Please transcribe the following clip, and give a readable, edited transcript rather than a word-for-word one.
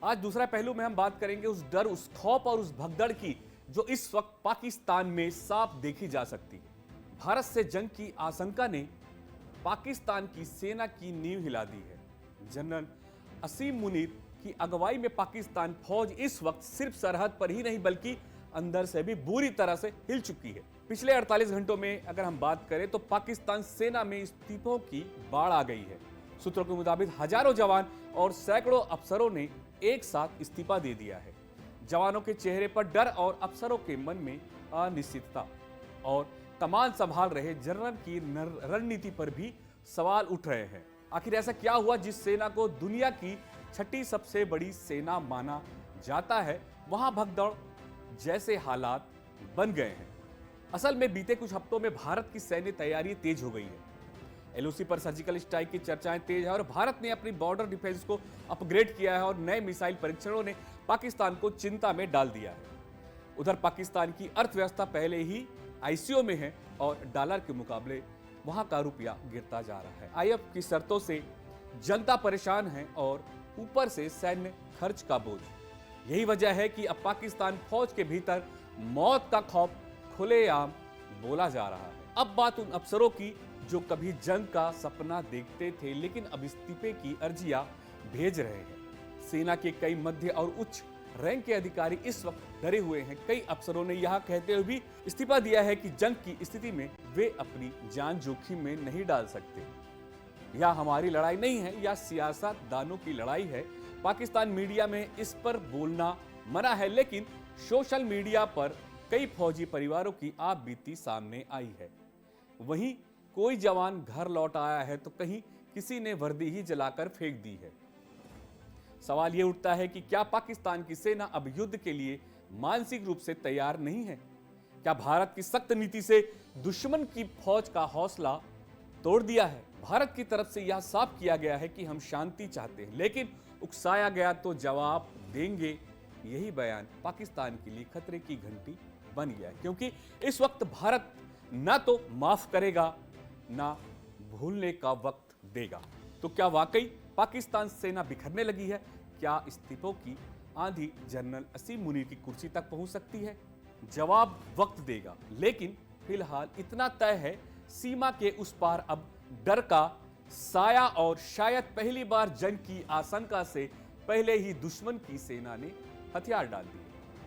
आज दूसरा पहलू में हम बात करेंगे उस डर, उस खौफ और उस भगदड़ की जो इस वक्त पाकिस्तान में साफ देखी जा सकती है। भारत से जंग की आशंका ने पाकिस्तान की सेना की नींव हिला दी है। जनरल असीम मुनीर की अगुवाई में पाकिस्तान फौज इस वक्त सिर्फ सरहद पर ही नहीं बल्कि अंदर से भी बुरी तरह से हिल चुकी है। पिछले 48 घंटों में अगर हम बात करें तो पाकिस्तान सेना में इस्तीफों की बाढ़ आ गई है। सूत्रों के मुताबिक हजारों जवान और सैकड़ों अफसरों ने एक साथ इस्तीफा दे दिया है। जवानों के चेहरे पर डर और अफसरों के मन में अनिश्चितता और कमान संभाल रहे जनरल की रणनीति पर भी सवाल उठ रहे हैं। आखिर ऐसा क्या हुआ जिस सेना को दुनिया की छठी सबसे बड़ी सेना माना जाता है वहां भगदड़ जैसे हालात बन गए हैं। असल में बीते कुछ हफ्तों में भारत की सैन्य तैयारी तेज हो गई है। एलओसी पर सर्जिकल स्ट्राइक की चर्चाएं तेज है और भारत ने अपनी बॉर्डर डिफेंस को अपग्रेड किया है और नए मिसाइल परीक्षणों ने पाकिस्तान को चिंता में डाल दिया है। उधर पाकिस्तान की अर्थव्यवस्था पहले ही आईसीयू में है और डॉलर के मुकाबले वहां का रुपया गिरता जा रहा है। आईएफ की शर्तों से जनता परेशान है और ऊपर से सैन्य खर्च का बोझ। यही वजह है कि अब पाकिस्तान फौज के भीतर मौत का खौफ खुलेआम बोला जा रहा है। अब बात उन अफसरों की जो कभी जंग का सपना देखते थे लेकिन अब इस्तीफे की अर्जियां भेज रहे हैं। सेना के कई मध्य और उच्च रैंक के अधिकारी इस वक्त डरे हुए हैं। कई अफसरों ने यह कहते हुए भी इस्तीफा दिया है कि जंग की स्थिति में वे अपनी जान जोखिम में नहीं डाल सकते। यह हमारी लड़ाई नहीं है, यह सियासतदानों की लड़ाई है। पाकिस्तान मीडिया में इस पर बोलना मना है लेकिन सोशल मीडिया पर कई फौजी परिवारों की आप बीती सामने आई है। वहीं कोई जवान घर लौट आया है तो कहीं किसी ने वर्दी ही जलाकर फेंक दी है। सवाल यह उठता है कि क्या पाकिस्तान की सेना अब युद्ध के लिए मानसिक रूप से तैयार नहीं है? क्या भारत की सख्त नीति से दुश्मन की फौज का हौसला तोड़ दिया है? भारत की तरफ से यह साफ किया गया है कि हम शांति चाहते हैं लेकिन उकसाया गया तो जवाब देंगे। यही बयान पाकिस्तान के लिए खतरे की घंटी बन गया है क्योंकि इस वक्त भारत ना तो माफ करेगा ना भूलने का वक्त देगा। तो क्या वाकई पाकिस्तान सेना बिखरने लगी है? क्या इस्तीफों की आंधी जनरल असीम मुनीर की कुर्सी तक पहुंच सकती है? जवाब वक्त देगा लेकिन फिलहाल इतना तय है, सीमा के उस पार अब डर का साया और शायद पहली बार जंग की आशंका से पहले ही दुश्मन की सेना ने हथियार डाल दिए।